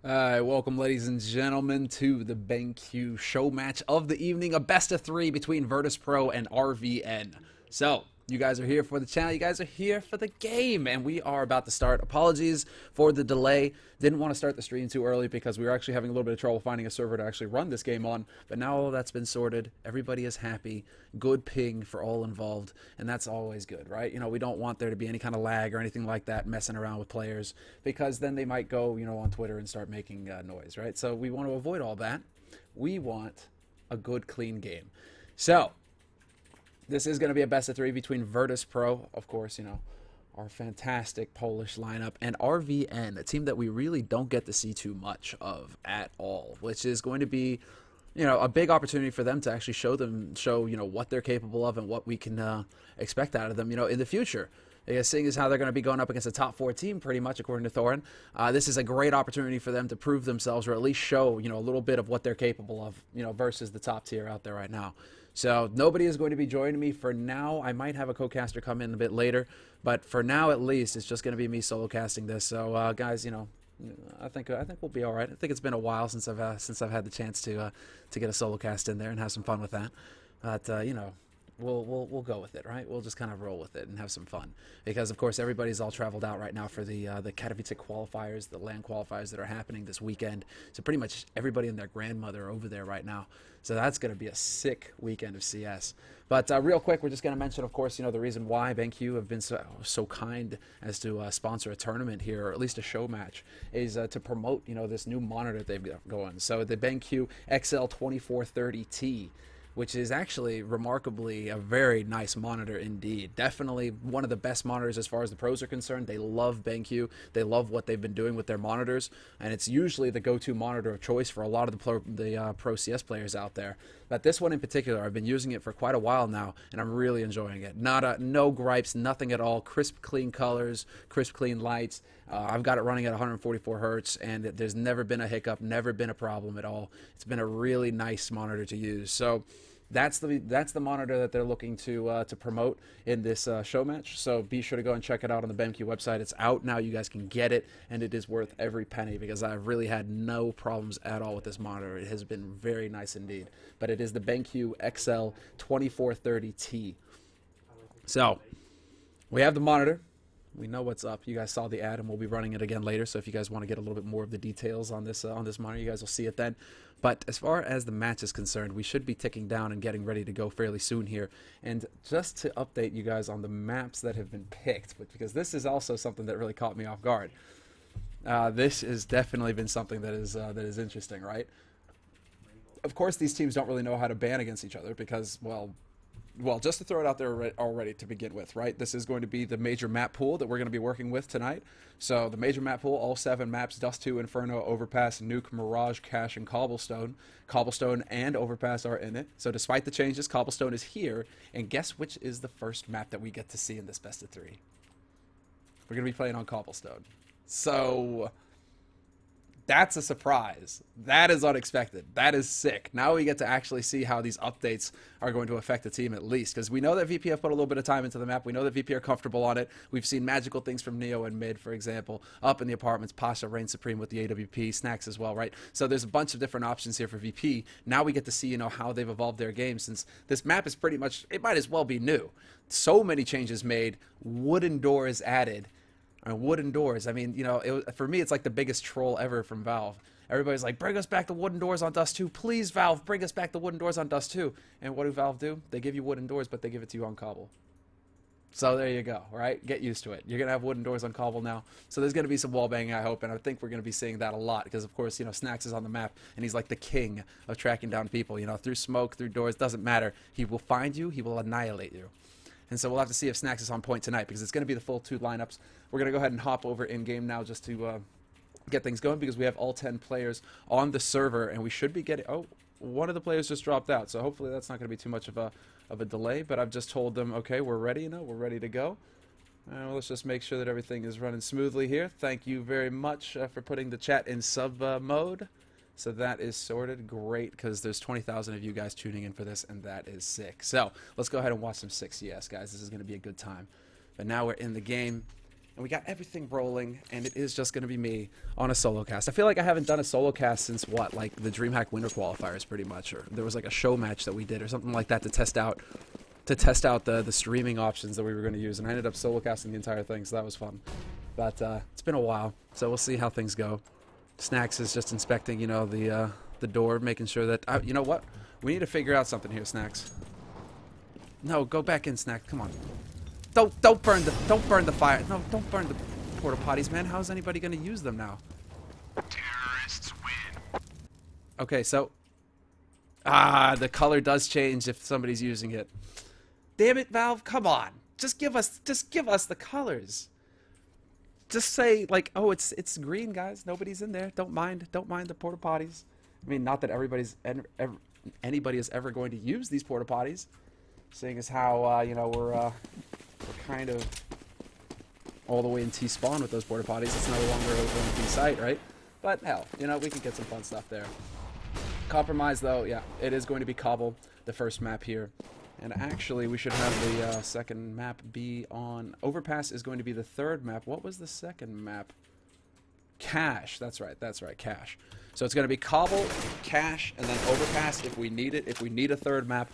Welcome, ladies and gentlemen, to the BenQ show match of the evening, a best of three between Virtus.Pro and RVN. So, you guys are here for the channel, you guys are here for the game, and we are about to start. Apologies for the delay. Didn't want to start the stream too early because we were actually having a little bit of trouble finding a server to actually run this game on, but now all that's been sorted. Everybody is happy. Good ping for all involved, and that's always good, right? You know, we don't want there to be any kind of lag or anything like that messing around with players, because then they might go, you know, on Twitter and start making noise, right? So we want to avoid all that. We want a good, clean game. So this is going to be a best of three between Virtus.Pro, of course, you know, our fantastic Polish lineup, and RVN, a team that we really don't get to see too much of at all, which is going to be, you know, a big opportunity for them to actually show, you know, what they're capable of and what we can expect out of them, you know, in the future. Seeing as how they're going to be going up against a top 4 team, pretty much, according to Thorin, this is a great opportunity for them to prove themselves, or at least show, you know, a little bit of what they're capable of, you know, versus the top tier out there right now. So nobody is going to be joining me for now. I might have a co-caster come in a bit later, but for now at least, it's just going to be me solo casting this. So guys, you know, I think we'll be all right. I think it's been a while since I've had the chance to get a solo cast in there and have some fun with that. But you know, we'll go with it, right? We'll just kind of roll with it and have some fun, because of course everybody's all traveled out right now for the Katowice qualifiers, the LAN qualifiers that are happening this weekend. So pretty much everybody and their grandmother are over there right now. So that's going to be a sick weekend of CS. But real quick, we're just going to mention, of course, you know, the reason why BenQ have been so kind as to sponsor a tournament here, or at least a show match, is to promote, you know, this new monitor they've got going. So the BenQ XL2430T, which is actually remarkably a very nice monitor indeed. Definitely one of the best monitors as far as the pros are concerned. They love BenQ. They love what they've been doing with their monitors, and it's usually the go-to monitor of choice for a lot of the pro CS players out there. But this one in particular, I've been using it for quite a while now, and I'm really enjoying it. No gripes, nothing at all. Crisp, clean colors, crisp, clean lights. I've got it running at 144 hertz, and there's never been a hiccup, never been a problem at all. It's been a really nice monitor to use. So that's the monitor that they're looking to promote in this show match. So be sure to go and check it out on the BenQ website. It's out now. You guys can get it, and it is worth every penny, because I've really had no problems at all with this monitor. It has been very nice indeed. But it is the BenQ XL2430T. So we have the monitor. We know what's up. You guys saw the ad, and we'll be running it again later. So if you guys want to get a little bit more of the details on this monitor, you guys will see it then. But as far as the match is concerned, we should be ticking down and getting ready to go fairly soon here. And just to update you guys on the maps that have been picked, because this is also something that really caught me off guard. This has definitely been something that is interesting, right? Of course, these teams don't really know how to ban against each other because, well, just to throw it out there already to begin with, right? This is going to be the major map pool that we're going to be working with tonight. So the major map pool, all 7 maps: Dust 2, Inferno, Overpass, Nuke, Mirage, Cache, and Cobblestone. Cobblestone and Overpass are in it. So despite the changes, Cobblestone is here. And guess which is the first map that we get to see in this best of 3? We're going to be playing on Cobblestone. So that's a surprise. That is unexpected. That is sick. Now we get to actually see how these updates are going to affect the team, at least, because we know that VP have put a little bit of time into the map. We know that VP are comfortable on it. We've seen magical things from Neo and Mid, for example, up in the apartments. Pasha reigns supreme with the AWP, Snacks as well, right? So there's a bunch of different options here for VP. Now we get to see, you know, how they've evolved their game, since this map is pretty much, it might as well be new. So many changes made, wooden doors added. Wooden doors. I mean, you know, for me, it's like the biggest troll ever from Valve. Everybody's like, bring us back the wooden doors on Dust 2. Please, Valve, bring us back the wooden doors on Dust 2. And what do Valve do? They give you wooden doors, but they give it to you on Cobble. So there you go, right? Get used to it. You're going to have wooden doors on Cobble now. So there's going to be some wall banging, I hope, and I think we're going to be seeing that a lot because, of course, you know, Snacks is on the map, and he's like the king of tracking down people, you know, through smoke, through doors, doesn't matter. He will find you. He will annihilate you. And so we'll have to see if Snacks is on point tonight, because it's going to be the full 2 lineups. We're going to go ahead and hop over in-game now just to get things going, because we have all 10 players on the server, and we should be getting... Oh, one of the players just dropped out, so hopefully that's not going to be too much of a delay. But I've just told them, okay, we're ready, you know, we're ready to go. Well, let's just make sure that everything is running smoothly here. Thank you very much for putting the chat in sub mode. So that is sorted. Great, because there's 20,000 of you guys tuning in for this, and that is sick. So let's go ahead and watch some sick CS, guys. This is going to be a good time. But now we're in the game. and we got everything rolling, and it is just going to be me on a solo cast. I feel like I haven't done a solo cast since, what, like the DreamHack Winter Qualifiers pretty much, or there was like a show match that we did or something like that to test out the streaming options that we were going to use, and I ended up solo casting the entire thing, so that was fun. But it's been a while, so we'll see how things go. Snacks is just inspecting, you know, the door, making sure that, you know what? We need to figure out something here, Snacks. No, go back in, Snack. Come on. Don't burn the fire. No, don't burn the porta potties, man. How's anybody gonna use them now? Terrorists win. Okay, so the color does change if somebody's using it. Damn it, Valve! Come on, just give us the colors. Just say like, oh, it's green, guys. Nobody's in there. Don't mind the porta potties. I mean, not that anybody is ever going to use these porta potties, seeing as how you know, we're kind of all the way in T-spawn with those porta potties. It's no longer over in T-site, right? But hell, you know, we can get some fun stuff there. Compromise, though, yeah, it is going to be Cobble, the first map here. And actually, we should have the second map be on... Overpass is going to be the third map. What was the second map? Cache. That's right, Cache. So it's going to be Cobble, Cache, and then Overpass if we need it. If we need a third map,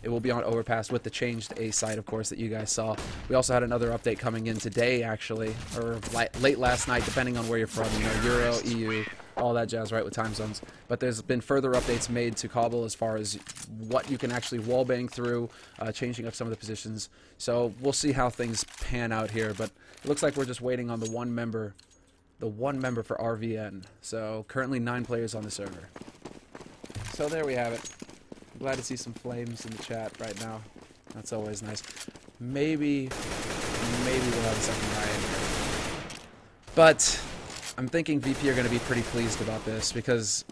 it will be on Overpass with the changed A site, of course, that you guys saw. We also had another update coming in today, actually, or late last night, depending on where you're from. You know, Euro, EU, all that jazz, right, with time zones. But there's been further updates made to Cobble as far as what you can actually wallbang through, changing up some of the positions. So we'll see how things pan out here. But it looks like we're just waiting on the one member for RVN. So currently 9 players on the server. So there we have it. Glad to see some flames in the chat right now. That's always nice. Maybe we'll have a second guy in here. But I'm thinking VP are going to be pretty pleased about this, because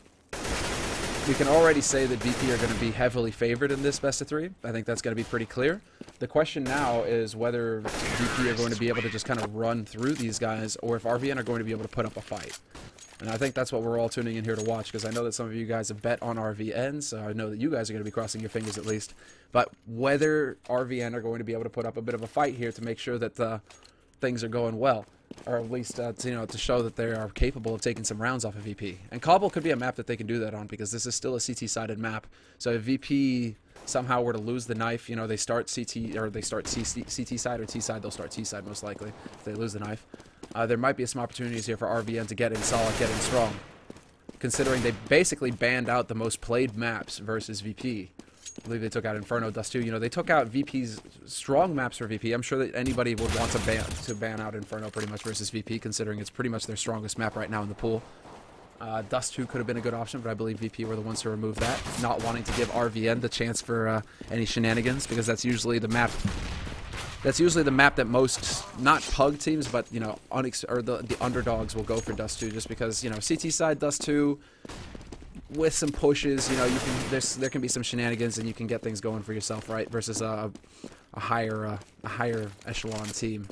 we can already say that VP are going to be heavily favored in this best of 3. I think that's going to be pretty clear. The question now is whether VP are going to be able to just kind of run through these guys, or if RVN are going to be able to put up a fight. And I think that's what we're all tuning in here to watch, because I know that some of you guys have bet on RVN, so I know that you guys are going to be crossing your fingers at least. But whether RVN are going to be able to put up a bit of a fight here to make sure that things are going well, or at least to show that they are capable of taking some rounds off of VP. And Cobble could be a map that they can do that on, because this is still a CT-sided map. So if VP somehow were to lose the knife, you know, they start CT, or they start CT side or T side, they'll start T side most likely if they lose the knife. There might be some opportunities here for RVN to get in solid, get in strong, considering they basically banned out the most played maps versus VP. I believe they took out Inferno, Dust 2. You know, they took out VP's strong maps for VP. I'm sure that anybody would want to ban out Inferno pretty much versus VP, considering it's pretty much their strongest map right now in the pool. Dust 2 could have been a good option, but I believe VP were the ones to remove that, not wanting to give RVN the chance for any shenanigans, because that's usually the map. That's usually the map that most, not pug teams, but, you know, the underdogs will go for Dust 2, just because, you know, CT side Dust 2, with some pushes, you know, there can be some shenanigans and you can get things going for yourself, right? Versus a higher echelon team.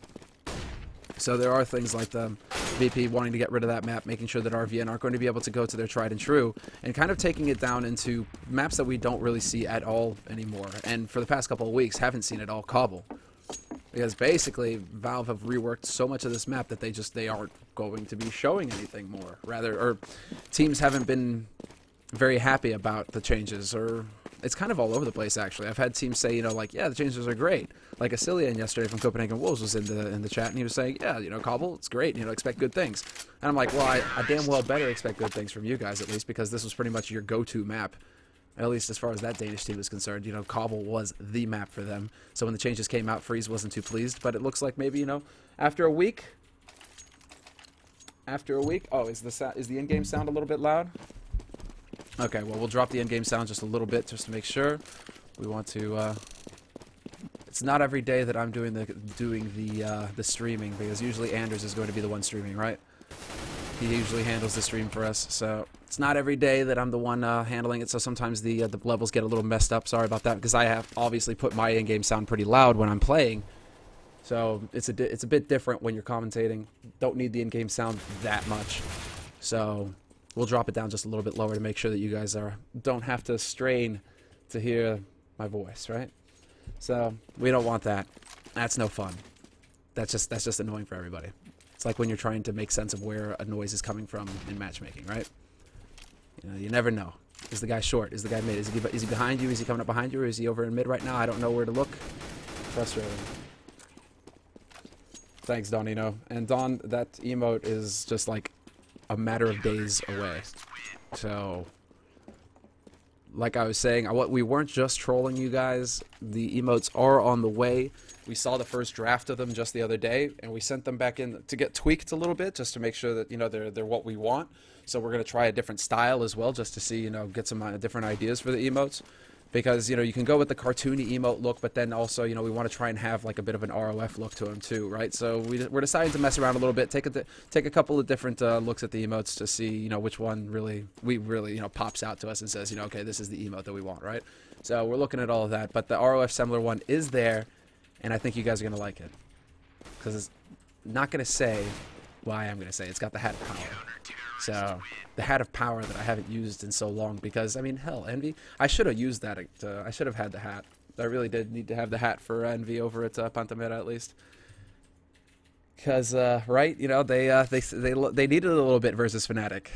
So there are things like the VP wanting to get rid of that map, making sure that RVN aren't going to be able to go to their tried and true, and kind of taking it down into maps that we don't really see at all anymore. And for the past couple of weeks, haven't seen at all Cobble. Because basically, Valve have reworked so much of this map that they aren't going to be showing anything more. Or teams haven't been very happy about the changes, or it's kind of all over the place, actually. I've had teams say, you know, like, yeah, the changes are great. Like Asilian yesterday from Copenhagen Wolves was in the chat, and he was saying, yeah, you know, Cobble, it's great, you know, expect good things. And I'm like, well, I damn well better expect good things from you guys, at least, because this was pretty much your go-to map. At least as far as that Danish team is concerned, you know, Cobble was the map for them. So when the changes came out, Freeze wasn't too pleased. But it looks like maybe, you know, after a week. Oh, is the in-game sound a little bit loud? Okay, well, we'll drop the in-game sound just a little bit just to make sure. We want to. It's not every day that I'm doing the streaming, because usually Anders is going to be the one streaming, right? He usually handles the stream for us, so it's not every day that I'm the one handling it, so sometimes the levels get a little messed up. Sorry about that, because I have obviously put my in-game sound pretty loud when I'm playing, so it's a bit different when you're commentating. Don't need the in-game sound that much, so we'll drop it down just a little bit lower to make sure that you guys don't have to strain to hear my voice, right? So we don't want that. That's no fun. that's just annoying for everybody. It's like when you're trying to make sense of where a noise is coming from in matchmaking, right? You know, you never know. Is the guy short? Is the guy mid? Is he behind you? Is he coming up behind you? Or is he over in mid right now? I don't know where to look. Frustrating. Thanks, Donino. And Don, that emote is just like a matter of days away. So, like I was saying, we weren't just trolling you guys. The emotes are on the way. We saw the first draft of them just the other day, and we sent them back in to get tweaked a little bit, just to make sure that, you know, they're what we want. So we're going to try a different style as well, just to see, you know, get some different ideas for the emotes. Because, you know, you can go with the cartoony emote look, but then also, you know, we want to try and have like a bit of an ROF look to them too, right? So we're deciding to mess around a little bit, take a couple of different looks at the emotes to see, you know, which one really, you know, pops out to us and says, you know, okay, this is the emote that we want, right? So we're looking at all of that, but the ROF similar one is there, and I think you guys are going to like it. Because it's not going to say why I'm going to say. It's got the hat of power. So, the hat of power that I haven't used in so long because, I mean, hell, Envy, I should have used that. I should have had the hat. I really did need to have the hat for Envy over at Pantamera at least. Because, right, you know, they needed a little bit versus Fnatic,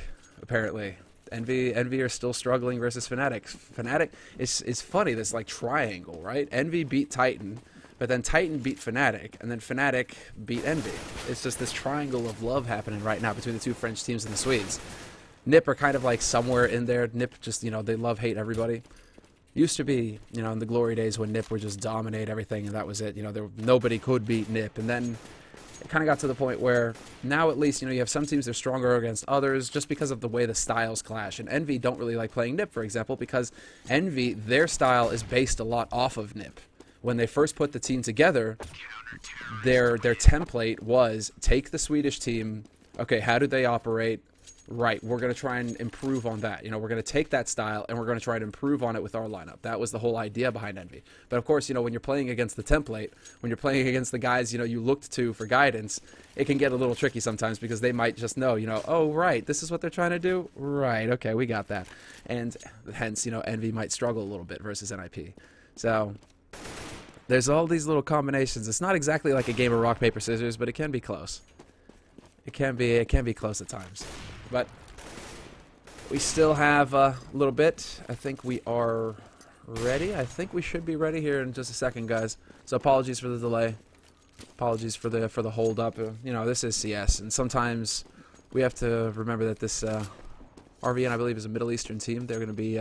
apparently. Envy are still struggling versus Fnatic. Fnatic, it's funny, this, like, triangle, right? Envy beat Titan. But then Titan beat Fnatic, and then Fnatic beat Envy. It's just this triangle of love happening right now between the two French teams and the Swedes. NiP are kind of like somewhere in there. NiP just, you know, they love-hate everybody. Used to be, you know, in the glory days when NiP would just dominate everything, and that was it. You know, nobody could beat NiP. And then it kind of got to the point where now at least, you know, you have some teams that are stronger against others just because of the way the styles clash. And Envy don't really like playing NiP, for example, because Envy, their style is based a lot off of NiP. When they first put the team together, their template was take the Swedish team. Okay, how do they operate? Right, we're going to try and improve on that. You know, we're going to take that style and we're going to try to improve on it with our lineup. That was the whole idea behind Envy. But of course, you know, when you're playing against the template, when you're playing against the guys, you know, you looked to for guidance, it can get a little tricky sometimes because they might just know, you know, oh, right, this is what they're trying to do? Right, okay, we got that. And hence, you know, Envy might struggle a little bit versus NIP. So there's all these little combinations. It's not exactly like a game of rock, paper, scissors, but it can be close. It can be close at times. But we still have a little bit. I think we are ready. I think we should be ready here in just a second, guys. So apologies for the delay. Apologies for the hold up. You know, this is CS, and sometimes we have to remember that this RVN, I believe, is a Middle Eastern team. They're going to be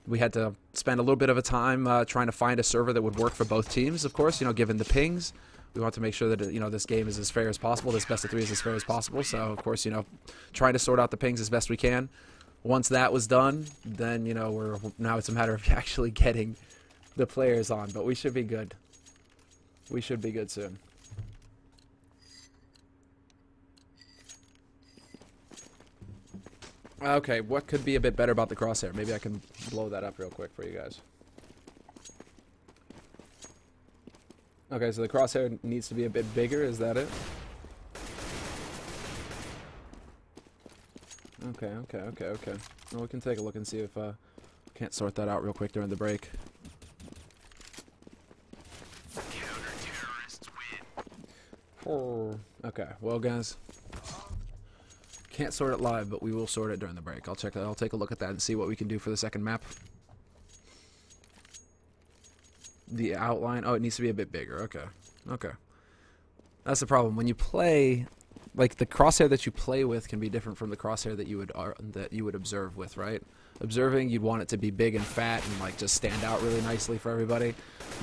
we had to spend a little bit of a time trying to find a server that would work for both teams, of course, you know, given the pings. We want to make sure that, you know, this game is as fair as possible. This best of 3 is as fair as possible. So, of course, you know, trying to sort out the pings as best we can. Once that was done, then, you know, now it's a matter of actually getting the players on. But we should be good. We should be good soon. Okay, what could be a bit better about the crosshair? Maybe I can blow that up real quick for you guys. Okay, so the crosshair needs to be a bit bigger, is that it? Okay. Well, we can take a look and see if can't sort that out real quick during the break. Okay, well guys, can't sort it live, but we will sort it during the break. I'll take a look at that and see what we can do for the second map. The outline, oh, it needs to be a bit bigger. Okay. That's the problem. When you play, like, the crosshair that you play with can be different from the crosshair that you would observe with, right? Observing, you'd want it to be big and fat and like just stand out really nicely for everybody.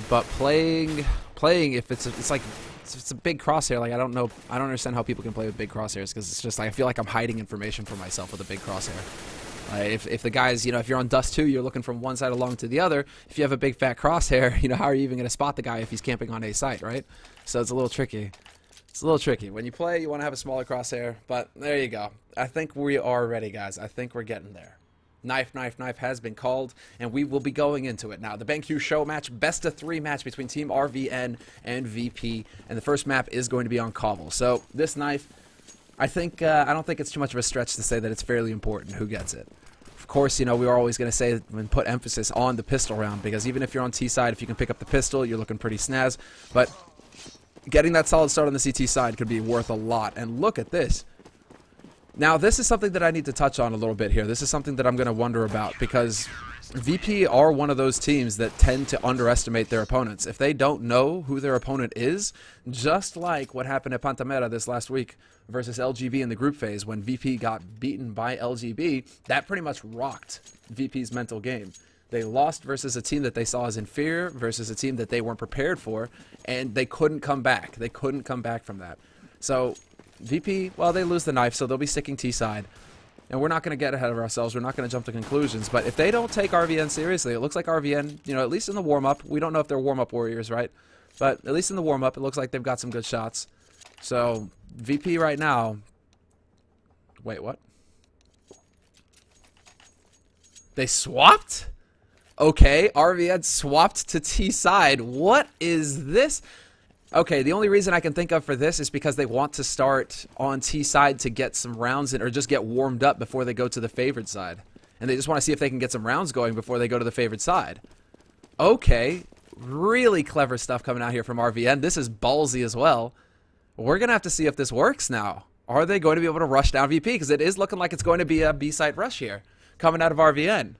But playing, if it's a big crosshair, like I don't understand how people can play with big crosshairs, because it's just like I feel like I'm hiding information from myself with a big crosshair. If the guys, you know, if you're on Dust 2, you're looking from one side along to the other. If you have a big fat crosshair, you know, how are you even going to spot the guy if he's camping on a site, right? So it's a little tricky. It's a little tricky. When you play, you want to have a smaller crosshair, but there you go. I think we are ready, guys. I think we're getting there. Knife has been called, and we will be going into it now. The BenQ show match, best of 3 match between Team RVN and VP, and the first map is going to be on Cobble. So this knife, I don't think it's too much of a stretch to say that it's fairly important who gets it. Of course, you know, we are always going to say and put emphasis on the pistol round, because even if you're on T side, if you can pick up the pistol, you're looking pretty snaz. But getting that solid start on the CT side could be worth a lot. And look at this. Now, this is something that I need to touch on a little bit here. This is something that I'm going to wonder about because VP are one of those teams that tend to underestimate their opponents. If they don't know who their opponent is, just like what happened at Pantamera this last week versus LGB in the group phase when VP got beaten by LGB, that pretty much rocked VP's mental game. They lost versus a team that they saw as inferior versus a team that they weren't prepared for, and they couldn't come back. They couldn't come back from that. So VP, well, they lose the knife, so they'll be sticking T-side. And we're not going to get ahead of ourselves. We're not going to jump to conclusions. But if they don't take RVN seriously, it looks like RVN, you know, at least in the warm-up, we don't know if they're warm-up warriors, right? But at least in the warm-up, it looks like they've got some good shots. So VP right now, wait, what? They swapped? Okay, RVN swapped to T-side. What is this? Okay, the only reason I can think of for this is because they want to start on T-side to get some rounds in, or just get warmed up before they go to the favored side. And they just want to see if they can get some rounds going before they go to the favored side. Okay, really clever stuff coming out here from RVN. This is ballsy as well. We're going to have to see if this works now. Are they going to be able to rush down VP? Because it is looking like it's going to be a B-side rush here coming out of RVN.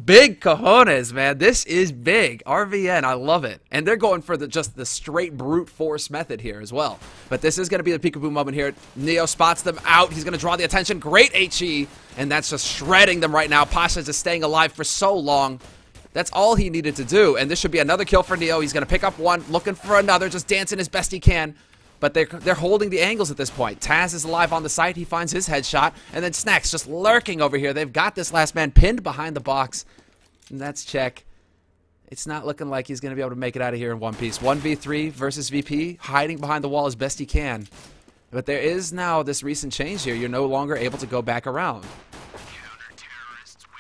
Big cojones, man. This is big. RVN, I love it. And they're going for just the straight brute force method here as well. But this is going to be the peekaboo moment here. Neo spots them out. He's going to draw the attention. Great HE. And that's just shredding them right now. Pasha's just staying alive for so long. That's all he needed to do. And this should be another kill for Neo. He's going to pick up one, looking for another, just dancing as best he can. But they're holding the angles at this point. Taz is alive on the site. He finds his headshot. And then Snacks just lurking over here. They've got this last man pinned behind the box. And that's check. It's not looking like he's going to be able to make it out of here in one piece. 1v3 versus VP. Hiding behind the wall as best he can. But there is now this recent change here. You're no longer able to go back around.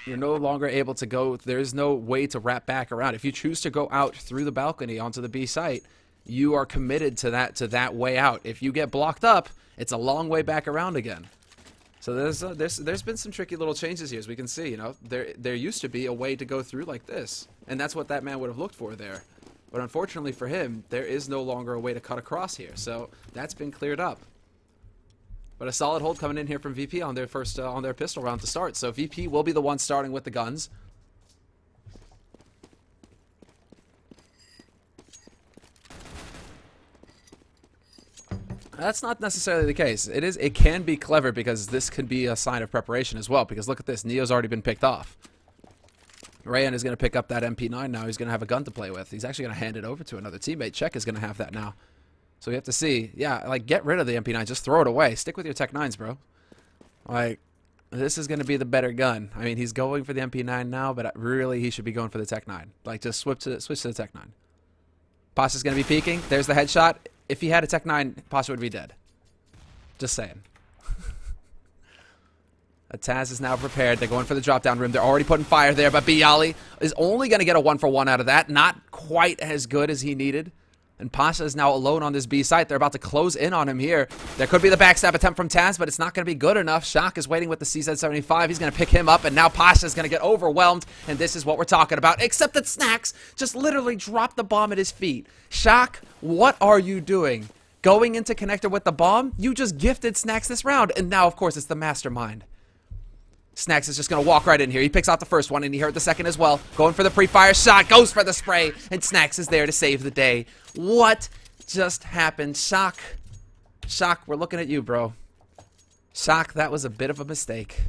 You're no longer able to go. There's no way to wrap back around. If you choose to go out through the balcony onto the B site, you are committed to that way out. If you get blocked up, it's a long way back around again. So there's been some tricky little changes here, as we can see. You know, there used to be a way to go through like this, and that's what that man would have looked for there. But unfortunately for him, there is no longer a way to cut across here. So that's been cleared up. But a solid hold coming in here from VP on their first on their pistol round to start. So VP will be the one starting with the guns. That's not necessarily the case. It can be clever because this could be a sign of preparation as well. Because look at this, Neo's already been picked off. RVN is going to pick up that MP9 now. He's going to have a gun to play with. He's actually going to hand it over to another teammate. Check is going to have that now. So we have to see. Yeah, like, get rid of the MP9. Just throw it away. Stick with your Tech 9s, bro. Like, this is going to be the better gun. I mean, he's going for the MP9 now, but really he should be going for the Tech 9. Like, just switch to the Tech 9. Pasha's going to be peeking. There's the headshot. If he had a Tech 9, Pasha would be dead. Just saying. Taz is now prepared. They're going for the drop-down room. They're already putting fire there, but Bialy is only going to get a 1-for-1 out of that. Not quite as good as he needed. And Pasha is now alone on this B site. They're about to close in on him here. There could be the backstab attempt from Taz, but it's not going to be good enough. Shock is waiting with the CZ75. He's going to pick him up, and now Pasha is going to get overwhelmed. And this is what we're talking about. Except that Snacks just literally dropped the bomb at his feet. Shock, what are you doing? Going into connector with the bomb? You just gifted Snacks this round. And now, of course, it's the mastermind. Snacks is just going to walk right in here. He picks out the first one, and he heard the second as well. Going for the pre-fire shot. Goes for the spray. And Snacks is there to save the day. What just happened? Shock. Shock, we're looking at you, bro. Shock, that was a bit of a mistake.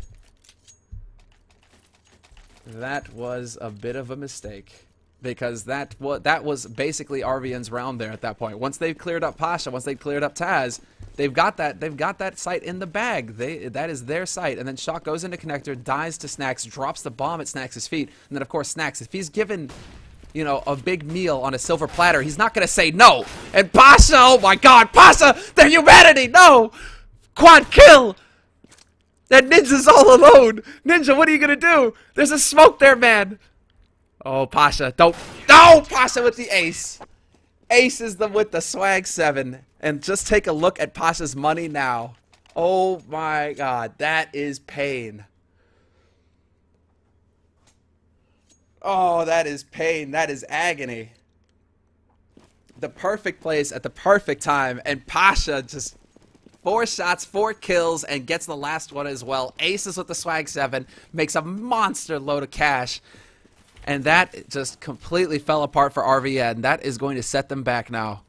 That was a bit of a mistake. Because that was basically RVN's round there at that point. Once they've cleared up Pasha, once they've cleared up Taz, they've got that site in the bag. That is their site. And then Shock goes into connector, dies to Snacks, drops the bomb at Snacks' feet. And then of course Snacks, if he's given, you know, a big meal on a silver platter, he's not gonna say no. And Pasha, oh my god, Pasha, their humanity, no! Quad kill! That Ninja's all alone! Ninja, what are you gonna do? There's a smoke there, man! Oh, Pasha, don't. No! Pasha with the ace. Ace is with the swag 7. And just take a look at Pasha's money now. Oh my god, that is pain. Oh, that is pain. That is agony. the perfect place at the perfect time, and Pasha just 4 shots, 4 kills, and gets the last one as well. Aces with the swag 7, makes a monster load of cash, and that just completely fell apart for RVN. That is going to set them back now.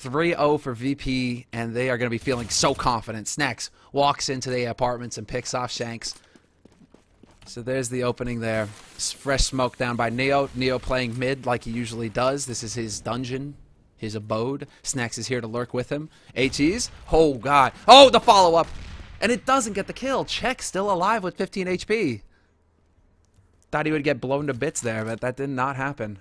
3-0 for VP, and they are going to be feeling so confident. Snacks walks into the apartments and picks off Shanks. So there's the opening there. Fresh smoke down by Neo. Neo playing mid like he usually does. This is his dungeon, his abode. Snacks is here to lurk with him. HEs. Oh, God. Oh, the follow-up. And it doesn't get the kill. Check still alive with 15 HP. Thought he would get blown to bits there, but that did not happen.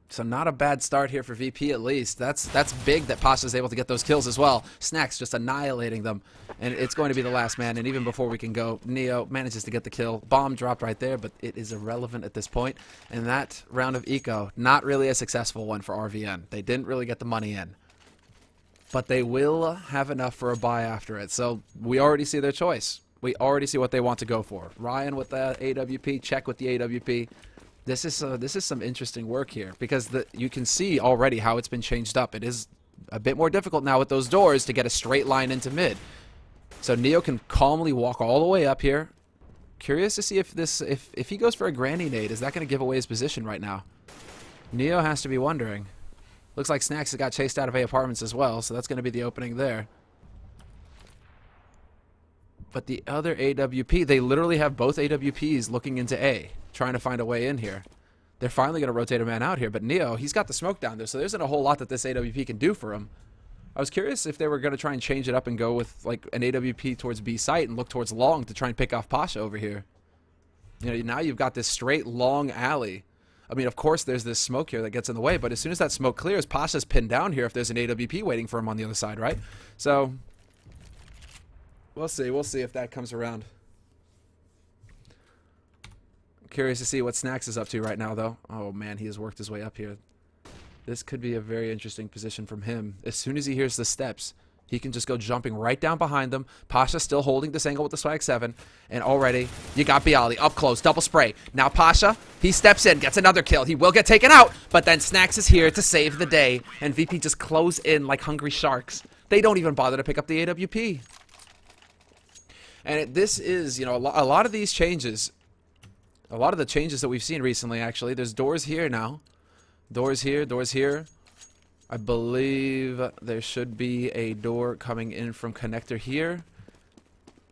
So not a bad start here for VP at least. That's big that Pasha's able to get those kills as well. Snacks just annihilating them. And it's going to be the last man. And even before we can go, Neo manages to get the kill. Bomb dropped right there, but it is irrelevant at this point. And that round of eco, not really a successful one for RVN. They didn't really get the money in. But they will have enough for a buy after it. So we already see their choice. We already see what they want to go for. Ryan with the AWP, Check with the AWP. This is some interesting work here because you can see already how it's been changed up. It is a bit more difficult now with those doors to get a straight line into mid. So Neo can calmly walk all the way up here. Curious to see if he goes for a granny nade, is that going to give away his position right now? Neo has to be wondering. Looks like Snacks got chased out of A apartments as well, so that's going to be the opening there. But the other AWP, they literally have both AWPs looking into A, trying to find a way in here. They're finally going to rotate a man out here, but Neo, he's got the smoke down there, so there isn't a whole lot that this AWP can do for him. I was curious if they were going to try and change it up and go with like an AWP towards B site and look towards long to try and pick off Pasha over here. You know, now you've got this straight long alley. I mean, of course, there's this smoke here that gets in the way, but as soon as that smoke clears, Pasha's pinned down here if there's an AWP waiting for him on the other side, right? So we'll see. We'll see if that comes around. Curious to see what Snacks is up to right now, though. Oh, man, he has worked his way up here. This could be a very interesting position from him. As soon as he hears the steps, he can just go jumping right down behind them. Pasha still holding this angle with the swag 7. And already, you got Bialy up close, double spray. Now Pasha, he steps in, gets another kill. He will get taken out, but then Snacks is here to save the day. And VP just close in like hungry sharks. They don't even bother to pick up the AWP. And this is, you know, a lot of these changes, a lot of the changes that we've seen recently, actually. There's doors here now. Doors here, doors here. I believe there should be a door coming in from connector here.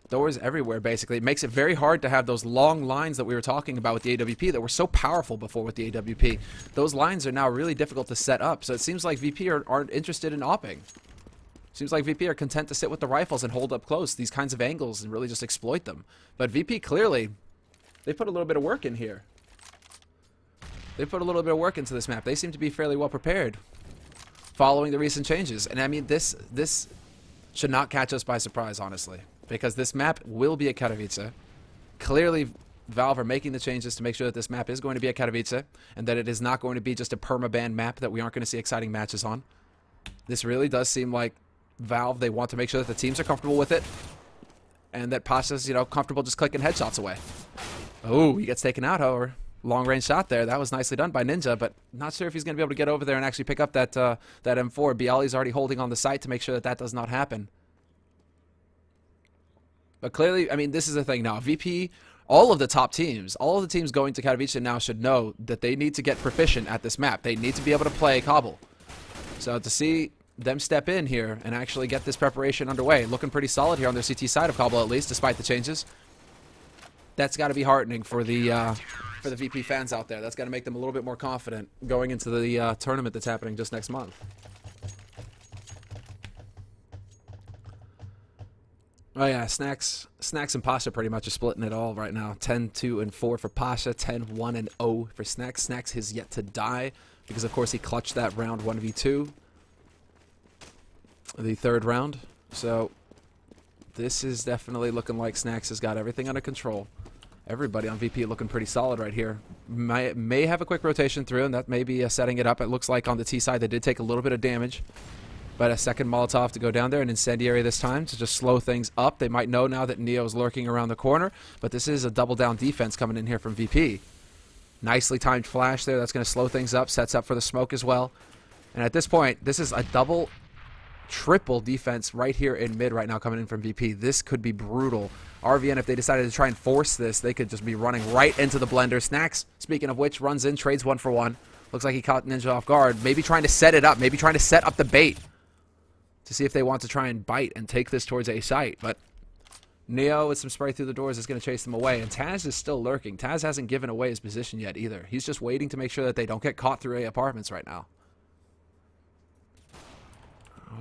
Doors everywhere, basically. It makes it very hard to have those long lines that we were talking about with the AWP that were so powerful before with the AWP. Those lines are now really difficult to set up, so it seems like VP aren't interested in opping. Seems like VP are content to sit with the rifles and hold up close, these kinds of angles, and really just exploit them. But VP clearly, they put a little bit of work in here. They put a little bit of work into this map. They seem to be fairly well prepared following the recent changes. And I mean, this should not catch us by surprise, honestly, because this map will be a Katowice. Clearly, Valve are making the changes to make sure that this map is going to be a Katowice and that it is not going to be just a permaban map that we aren't going to see exciting matches on. This really does seem like Valve, they want to make sure that the teams are comfortable with it and that Pasha's, you know, comfortable just clicking headshots away. Oh, he gets taken out, however. Long range shot there. That was nicely done by Ninja, but not sure if he's going to be able to get over there and actually pick up that that M4. Bialy's already holding on the site to make sure that that does not happen. But clearly, I mean, this is the thing now. VP, all of the top teams, all of the teams going to Katowice now should know that they need to get proficient at this map. They need to be able to play Cobble. So to see them step in here and actually get this preparation underway, looking pretty solid here on their CT side of Cobble at least, despite the changes. That's got to be heartening for the VP fans out there. That's got to make them a little bit more confident going into the tournament that's happening just next month. Oh yeah, Snacks and Pasha pretty much are splitting it all right now. 10-2 and 4 for Pasha, 10-1 and 0 for Snacks. Snacks has yet to die because of course he clutched that round 1v2, the third round. So this is definitely looking like Snacks has got everything under control. Everybody on VP looking pretty solid right here. May have a quick rotation through, and that may be setting it up. It looks like on the T side they did take a little bit of damage. But a second Molotov to go down there, an incendiary this time to just slow things up. They might know now that Neo's lurking around the corner, but this is a double down defense coming in here from VP. Nicely timed flash there. That's going to slow things up. Sets up for the smoke as well. And at this point, this is a double, triple defense right here in mid right now coming in from VP. This could be brutal. RVN, if they decided to try and force this, they could just be running right into the blender. Snacks, speaking of which, runs in, trades 1 for 1. Looks like he caught Ninja off guard. Maybe trying to set it up. Maybe trying to set up the bait to see if they want to try and bite and take this towards A site. But Neo with some spray through the doors is going to chase them away. And Taz is still lurking. Taz hasn't given away his position yet either. He's just waiting to make sure that they don't get caught through A apartments right now.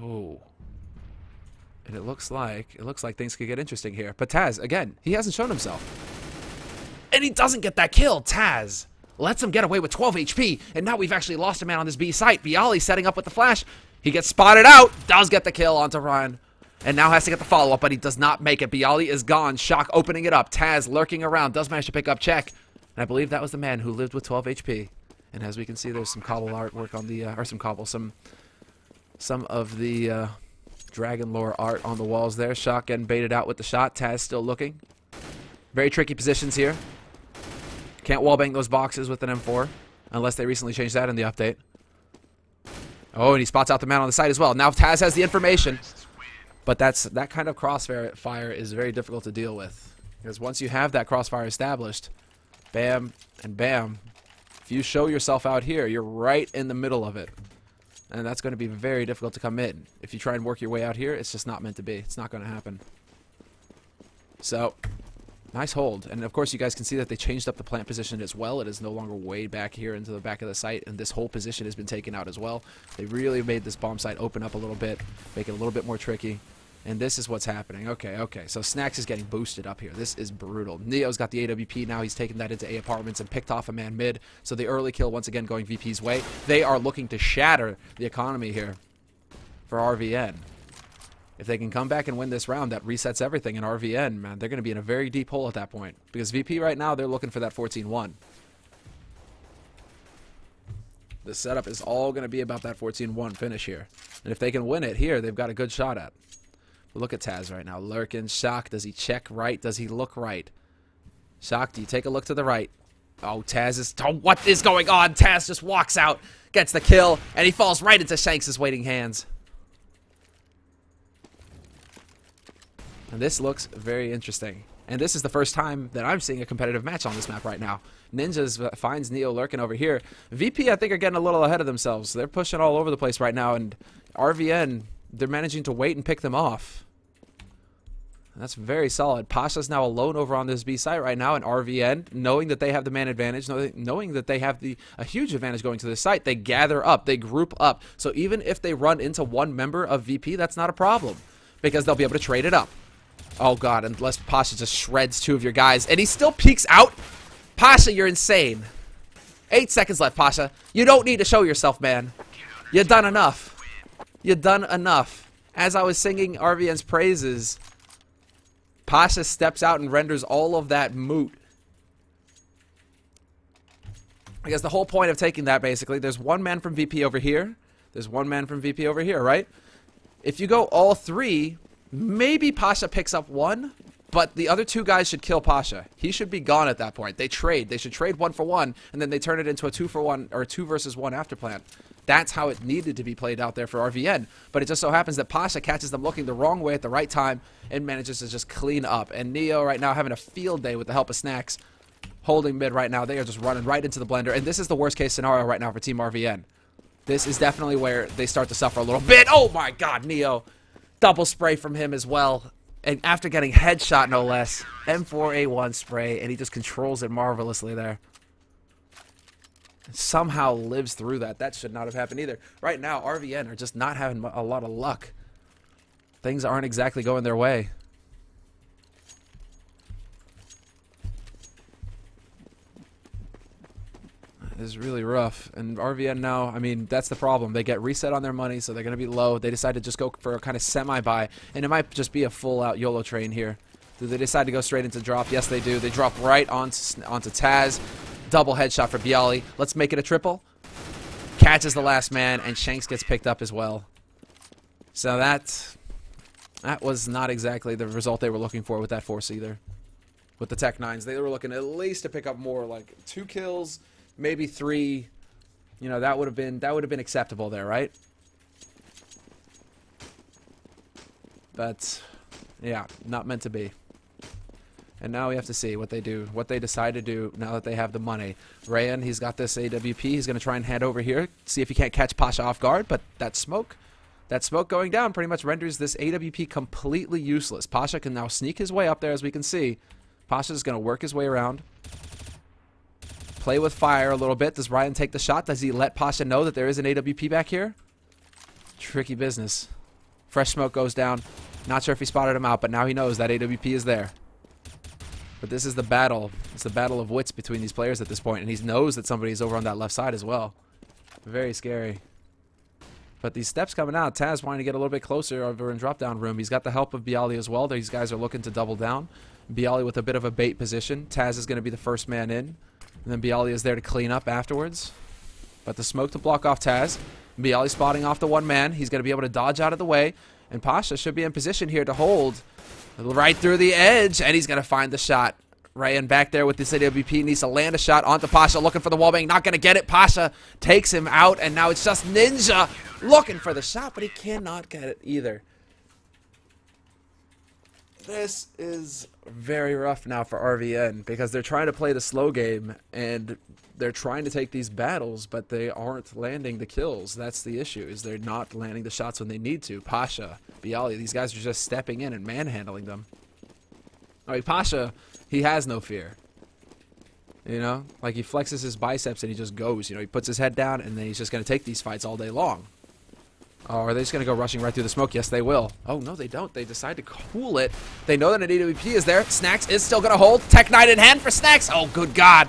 Oh. And it looks like things could get interesting here. But Taz, again, he hasn't shown himself. And he doesn't get that kill. Taz lets him get away with 12 HP. And now we've actually lost a man on this B site. Bialy setting up with the flash. He gets spotted out. Does get the kill onto Ryan. And now has to get the follow-up, but he does not make it. Bialy is gone. Shock opening it up. Taz lurking around. Does manage to pick up check. And I believe that was the man who lived with 12 HP. And as we can see, there's some cobble artwork on the, some of the Dragon Lore art on the walls there. Shock getting baited out with the shot. Taz still looking. Very tricky positions here. Can't wallbang those boxes with an M4. Unless they recently changed that in the update. Oh, and he spots out the man on the side as well. Now Taz has the information. But that kind of crossfire is very difficult to deal with. Because once you have that crossfire established, bam and bam, if you show yourself out here, you're right in the middle of it. And that's going to be very difficult to come in. If you try and work your way out here, it's just not meant to be. It's not going to happen. So, nice hold. And of course, you guys can see that they changed up the plant position as well. It is no longer way back here into the back of the site. And this whole position has been taken out as well. They really made this bomb site open up a little bit, make it a little bit more tricky. And this is what's happening. Okay. So Snacks is getting boosted up here. This is brutal. Neo's got the AWP now. He's taken that into A apartments and picked off a man mid. So the early kill once again going VP's way. They are looking to shatter the economy here for RVN. If they can come back and win this round, that resets everything in RVN, man. They're going to be in a very deep hole at that point. Because VP right now, they're looking for that 14-1. The setup is all going to be about that 14-1 finish here. And if they can win it here, they've got a good shot at. Look at Taz right now. Lurking. Shock. Does he check right? Does he look right? Shock, do you take a look to the right? Oh, Taz is... Oh, what is going on? Taz just walks out, gets the kill, and he falls right into Shanks' waiting hands. And this looks very interesting. And this is the first time that I'm seeing a competitive match on this map right now. Ninjas finds Neo lurking over here. VP, I think, are getting a little ahead of themselves. They're pushing all over the place right now, and RVN... they're managing to wait and pick them off. That's very solid. Pasha's now alone over on this B site right now, and RVN, knowing that they have the man advantage, knowing that they have a huge advantage going to this site, they gather up, they group up. So even if they run into one member of VP, that's not a problem, because they'll be able to trade it up. Oh god, unless Pasha just shreds 2 of your guys, and he still peeks out. Pasha, you're insane. 8 seconds left, Pasha. You don't need to show yourself, man. You've done enough. You've done enough. As I was singing RVN's praises, Pasha steps out and renders all of that moot. Because the whole point of taking that, basically, there's one man from VP over here. There's one man from VP over here, right? If you go all 3, maybe Pasha picks up 1, but the other 2 guys should kill Pasha. He should be gone at that point. They trade. They should trade 1 for 1, and then they turn it into a 2 for 1 or a 2 versus 1 after plant. That's how it needed to be played out there for RVN. But it just so happens that Pasha catches them looking the wrong way at the right time and manages to just clean up. And Neo right now having a field day with the help of Snacks. Holding mid right now. They are just running right into the blender. And this is the worst case scenario right now for Team RVN. This is definitely where they start to suffer a little bit. Oh my god, Neo. Double spray from him as well. And after getting headshot no less. M4A1 spray. And he just controls it marvelously there. Somehow lives through that. That should not have happened either. Right now, RVN are just not having a lot of luck. Things aren't exactly going their way. This is really rough. And RVN now, I mean, that's the problem. They get reset on their money, so they're going to be low. They decide to just go for a kind of semi-buy. And it might just be a full-out YOLO train here. Do they decide to go straight into drop? Yes, they do. They drop right onto Taz. Double headshot for Bialy. Let's make it a triple. Catches the last man, and Shanks gets picked up as well. So that was not exactly the result they were looking for with that force either. With the Tech 9s, they were looking at least to pick up more, like 2 kills, maybe 3. You know, that would have been acceptable there, right? But yeah, not meant to be. And now we have to see what they do, what they decide to do now that they have the money. RVN, he's got this AWP. He's going to try and head over here, see if he can't catch Pasha off guard. But that smoke going down pretty much renders this AWP completely useless. Pasha can now sneak his way up there, as we can see. Pasha's going to work his way around. Play with fire a little bit. Does Ryan take the shot? Does he let Pasha know that there is an AWP back here? Tricky business. Fresh smoke goes down. Not sure if he spotted him out, but now he knows that AWP is there. But this is the battle. It's the battle of wits between these players at this point, and he knows that somebody's over on that left side as well. Very scary. But these steps coming out, Taz wanting to get a little bit closer over in drop-down room. He's got the help of Bialy as well. These guys are looking to double down. Bialy with a bit of a bait position. Taz is going to be the first man in. And then Bialy is there to clean up afterwards. But the smoke to block off Taz. Bialy spotting off the one man. He's going to be able to dodge out of the way. And Pasha should be in position here to hold right through the edge. And he's going to find the shot. Ryan back there with this AWP needs to land a shot onto Pasha, looking for the wallbang. Not going to get it. Pasha takes him out. And now it's just Ninja looking for the shot, but he cannot get it either. This is very rough now for RVN because they're trying to play the slow game and they're trying to take these battles, but they aren't landing the kills. That's the issue, is they're not landing the shots when they need to. Pasha, Bialy, these guys are just stepping in and manhandling them. I mean, Pasha, he has no fear. You know, like he flexes his biceps and he just goes. You know, he puts his head down and then he's just going to take these fights all day long. Oh, are they just going to go rushing right through the smoke? Yes, they will. Oh, no, they don't. They decide to cool it. They know that an AWP is there. Snacks is still going to hold. Tech Knight in hand for Snacks. Oh, good God.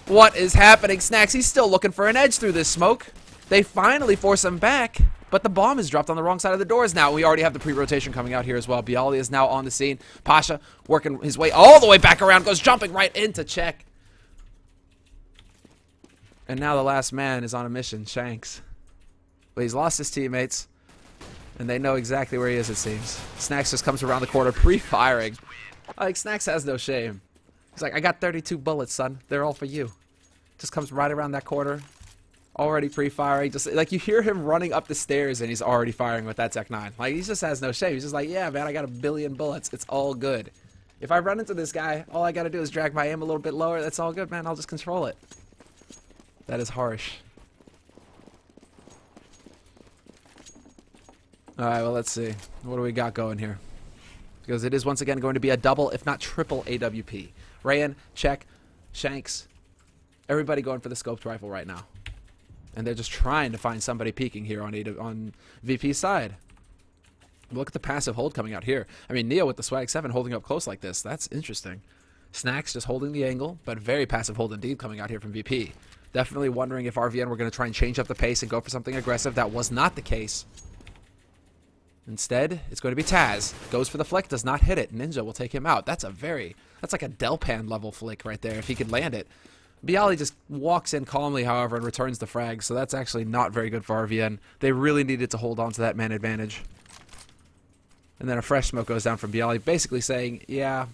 What is happening, Snacks? He's still looking for an edge through this smoke. They finally force him back, but the bomb is dropped on the wrong side of the doors now. We already have the pre-rotation coming out here as well. Bialy is now on the scene. Pasha working his way all the way back around. Goes jumping right into check. And now the last man is on a mission, Shanks. But he's lost his teammates, and they know exactly where he is, it seems. Snacks just comes around the corner, pre-firing. Like, Snacks has no shame. He's like, I got 32 bullets, son. They're all for you. Just comes right around that corner, already pre-firing. Just like, you hear him running up the stairs, and he's already firing with that Tech 9. Like, he just has no shame. He's just like, yeah, man, I got 1 billion bullets. It's all good. If I run into this guy, all I got to do is drag my aim a little bit lower. That's all good, man. I'll just control it. That is harsh. Alright, well, let's see. What do we got going here? Because it is once again going to be a double, if not triple AWP. Ryan, check, Shanks, everybody going for the scoped rifle right now. And they're just trying to find somebody peeking here on VP's side. Look at the passive hold coming out here. I mean, Neo with the Swag 7 holding up close like this. That's interesting. Snacks just holding the angle, but very passive hold indeed coming out here from VP. Definitely wondering if RVN were going to try and change up the pace and go for something aggressive. That was not the case. Instead, it's going to be Taz. Goes for the flick, does not hit it. Ninja will take him out. That's like a Delpan level flick right there if he could land it. Bialy just walks in calmly, however, and returns the frag, so that's actually not very good for RVN. They really needed to hold on to that man advantage. And then a fresh smoke goes down from Bialy, basically saying, yeah,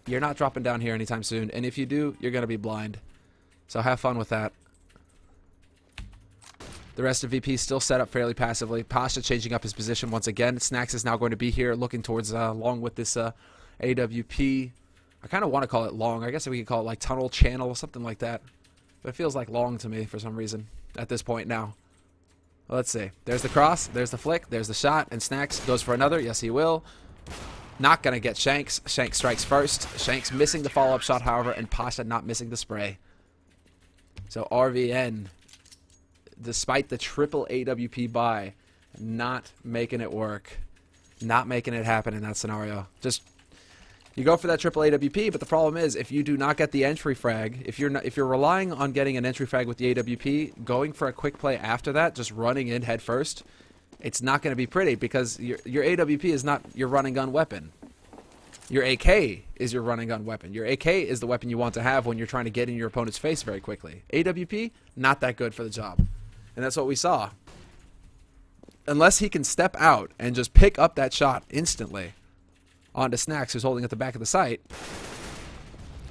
you're not dropping down here anytime soon, and if you do, you're going to be blind. So have fun with that. The rest of VP still set up fairly passively. Pasha changing up his position once again. Snacks is now going to be here looking towards along with this AWP. I kind of want to call it long. I guess we could call it like tunnel channel or something like that. But it feels like long to me for some reason at this point now. Well, let's see. There's the cross. There's the flick. There's the shot. And Snacks goes for another. Yes, he will. Not going to get Shanks. Shanks strikes first. Shanks missing the follow-up shot, however, and Pasha not missing the spray. So RVN, despite the triple AWP buy, not making it work, not making it happen in that scenario. Just, you go for that triple AWP, but the problem is if you do not get the entry frag, if you're relying on getting an entry frag with the AWP, going for a quick play after that, just running in head first, it's not going to be pretty because your AWP is not your running gun weapon. Your AK is your running gun weapon. Your AK is the weapon you want to have when you're trying to get in your opponent's face very quickly. AWP, not that good for the job. And that's what we saw. Unless he can step out and just pick up that shot instantly onto Snacks, who's holding at the back of the site,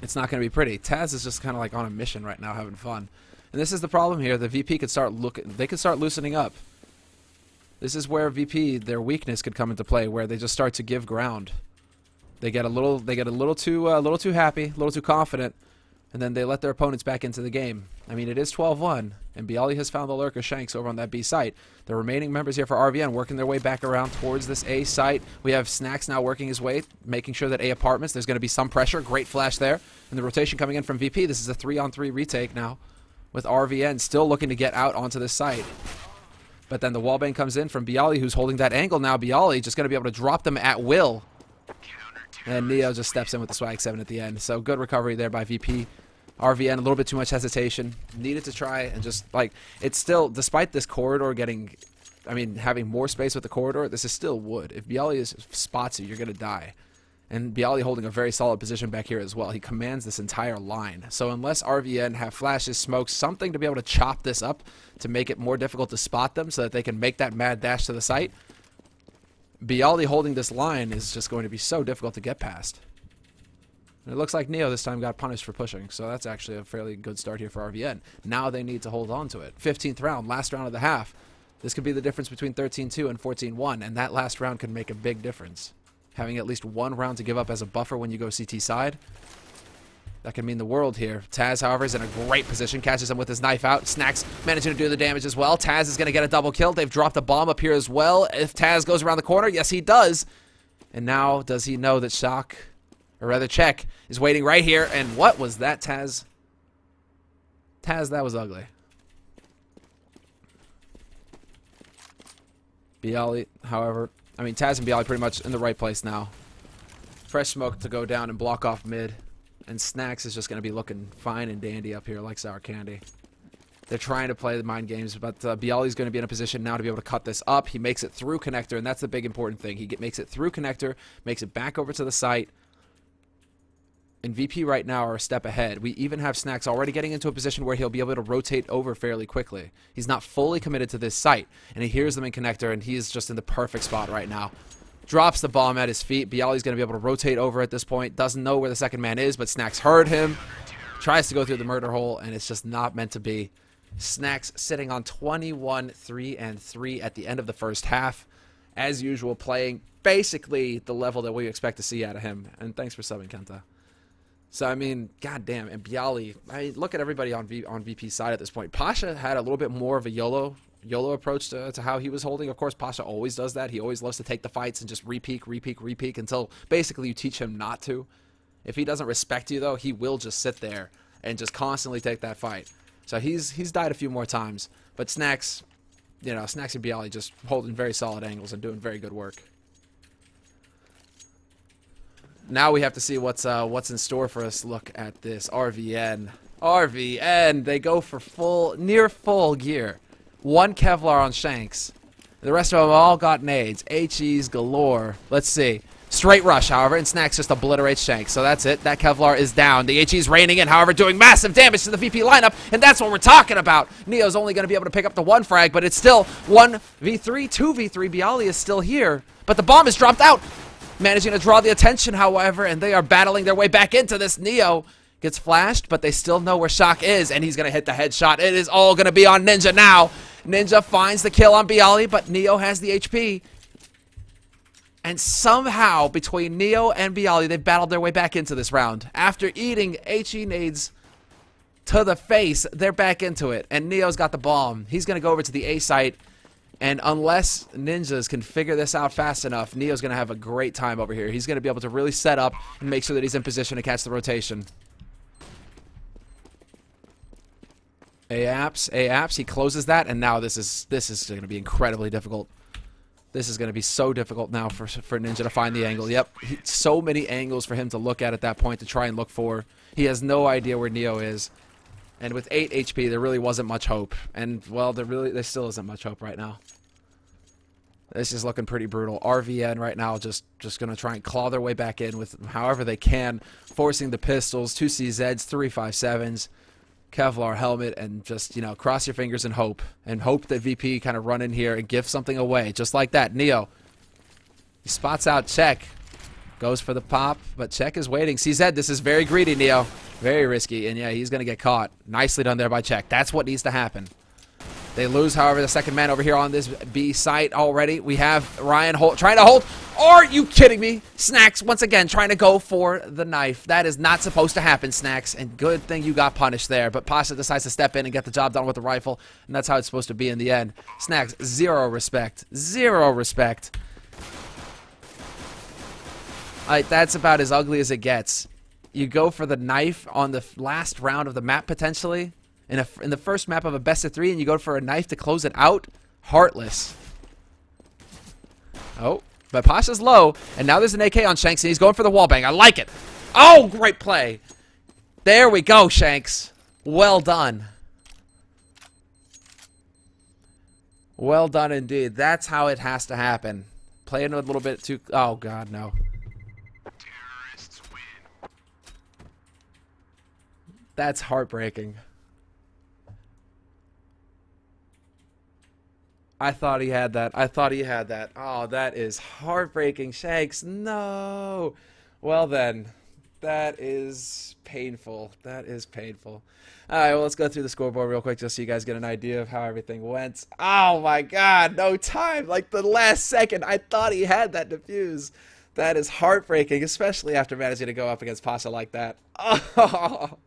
it's not going to be pretty. Taz is just kind of like on a mission right now, having fun. And this is the problem here. The VP could start they could start loosening up. This is where VP, their weakness could come into play, where they just start to give ground. They get a little too happy, a little too confident, and then they let their opponents back into the game. I mean, it is 12-1, and Bialy has found the lurker Shanks over on that B site. The remaining members here for RVN working their way back around towards this A site. We have Snacks now working his way, making sure that A apartments, there's going to be some pressure. Great flash there. And the rotation coming in from VP. This is a 3-on-3 retake now, with RVN still looking to get out onto this site. But then the wallbang comes in from Bialy, who's holding that angle now. Bialy just going to be able to drop them at will. And Neo just steps in with the swag 7 at the end. So good recovery there by VP. RVN, a little bit too much hesitation. Needed to try and just, like, it's still, despite this corridor getting, I mean, having more space with the corridor, this is still wood. If Bialy spots you, you're going to die. And Bialy holding a very solid position back here as well. He commands this entire line. So unless RVN have flashes, smokes, something to be able to chop this up to make it more difficult to spot them so that they can make that mad dash to the site, Bialy holding this line is just going to be so difficult to get past. And it looks like Neo this time got punished for pushing, so that's actually a fairly good start here for RVN. Now they need to hold on to it. 15th round, last round of the half. This could be the difference between 13-2 and 14-1, and that last round could make a big difference. Having at least one round to give up as a buffer when you go CT side, that can mean the world here. Taz, however, is in a great position. Catches him with his knife out. Snacks managing to do the damage as well. Taz is going to get a double kill. They've dropped a bomb up here as well. If Taz goes around the corner, yes, he does. And now, does he know that Shock, or rather Check, is waiting right here? And what was that, Taz? Taz, that was ugly. Bialy, however, I mean, Taz and Bialy pretty much in the right place now. Fresh smoke to go down and block off mid. And Snacks is just going to be looking fine and dandy up here like sour candy. They're trying to play the mind games, but Bialy's going to be in a position now to be able to cut this up. He makes it through connector, and that's the big important thing. He makes it through connector, makes it back over to the site. And VP right now are a step ahead. We even have Snacks already getting into a position where he'll be able to rotate over fairly quickly. He's not fully committed to this site, and he hears them in connector, and he's just in the perfect spot right now. Drops the bomb at his feet. Bialy's going to be able to rotate over at this point. Doesn't know where the second man is, but Snacks heard him. Tries to go through the murder hole, and it's just not meant to be. Snacks sitting on 21-3-3 at the end of the first half. As usual, playing basically the level that we expect to see out of him. And thanks for subbing, Kenta. So, I mean, goddamn. And Bialy, I mean, look at everybody on VP's side at this point. Pasha had a little bit more of a YOLO approach to how he was holding. Of course, Pasha always does that. He always loves to take the fights and just repeak until basically you teach him not to. If he doesn't respect you, though, he will just sit there and just constantly take that fight. So he's died a few more times. But Snacks, you know, Snacks and Bialy just holding very solid angles and doing very good work. Now we have to see what's in store for us. Look at this. RVN. They go for near full gear. One Kevlar on Shanks. The rest of them all got nades. HEs galore. Let's see. Straight rush, however, and Snacks just obliterates Shanks. So that's it. That Kevlar is down. The HE's raining in, however, doing massive damage to the VP lineup, and that's what we're talking about. Neo's only going to be able to pick up the one frag, but it's still 1v3, 2v3. Bialy is still here, but the bomb is dropped out. Managing to draw the attention, however, and they are battling their way back into this. Neo gets flashed, but they still know where Shock is, and he's going to hit the headshot. It is all going to be on Ninja now. Ninja finds the kill on Bialy, but Neo has the HP. And somehow, between Neo and Bialy, they've battled their way back into this round. After eating HE nades to the face, they're back into it. And Neo's got the bomb. He's going to go over to the A site. And unless Ninjas can figure this out fast enough, Neo's going to have a great time over here. He's going to be able to really set up and make sure that he's in position to catch the rotation. A-apps, he closes that, and now this is going to be incredibly difficult. This is going to be so difficult now for Ninja to find the angle. Yep, so many angles for him to look at that point to try and look for. He has no idea where Neo is. And with 8 HP, there really wasn't much hope. And, well, there still isn't much hope right now. This is looking pretty brutal. RVN right now just going to try and claw their way back in with however they can, forcing the pistols, 2 CZs, 357s, Kevlar helmet, and just, you know, cross your fingers and hope. And hope that VP kind of run in here and give something away. Just like that. Neo. He spots out Check. Goes for the pop, but Check is waiting. CZ, this is very greedy, Neo. Very risky, and yeah, he's going to get caught. Nicely done there by Check. That's what needs to happen. They lose, however, the second man over here on this B site already. We have Ryan trying to hold. Are you kidding me? Snacks, once again, trying to go for the knife. That is not supposed to happen, Snacks, and good thing you got punished there. But Pasha decides to step in and get the job done with the rifle, and that's how it's supposed to be in the end. Snacks, zero respect. Zero respect. That's about as ugly as it gets. You go for the knife on the last round of the map, potentially. In the first map of a best of 3, and you go for a knife to close it out. Heartless. Oh, but Pasha's low, and now there's an AK on Shanks, and he's going for the wallbang. I like it. Oh, great play. There we go, Shanks. Well done. Well done indeed. That's how it has to happen. Playing a little bit too... Oh, God, no. Terrorists win. That's heartbreaking. I thought he had that. I thought he had that. Oh, that is heartbreaking, Shanks. No. Well, then. That is painful. That is painful. All right, well, let's go through the scoreboard real quick just so you guys get an idea of how everything went. Oh, my God. No time. Like the last second, I thought he had that defuse. That is heartbreaking, especially after managing to go up against Pasha like that. Oh,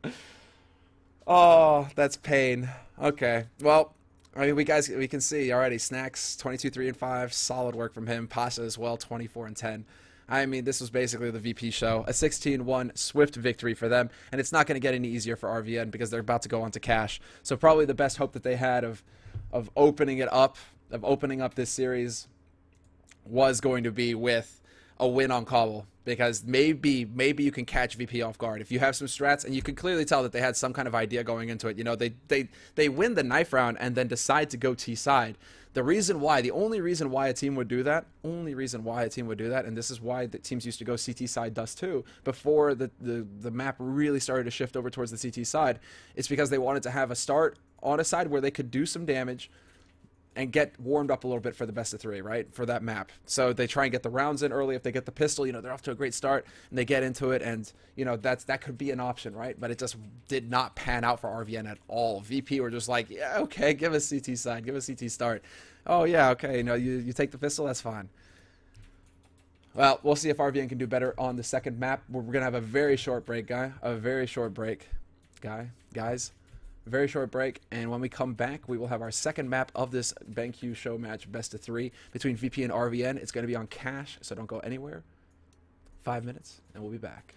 oh, that's pain. Okay, well. I mean, we can see already. Snacks 22, 3 and 5, solid work from him. Pasha as well, 24 and 10. I mean, this was basically the VP show. A 16-1 swift victory for them, and it's not going to get any easier for RVN because they're about to go on to cash. So probably the best hope that they had of opening it up, of opening up this series, was going to be with a win on Cobble. Because maybe you can catch VP off guard if you have some strats, and you can clearly tell that they had some kind of idea going into it. You know, they win the knife round and then decide to go T side. The only reason why a team would do that, and this is why the teams used to go CT side dust too before the map really started to shift over towards the CT side. It's because they wanted to have a start on a side where they could do some damage and get warmed up a little bit for the best of 3, right? For that map. So they try and get the rounds in early. If they get the pistol, you know, they're off to a great start, and they get into it, and, you know, that could be an option, right? But it just did not pan out for RVN at all. VP were just like, yeah, okay, give us CT side, give us CT start. Oh, yeah, okay, you know, you take the pistol, that's fine. Well, we'll see if RVN can do better on the second map. We're going to have a very short break, guys. Very short break, and when we come back, we will have our second map of this BenQ show match, best of 3, between VP and RVN. It's going to be on cash, so don't go anywhere. 5 minutes, and we'll be back.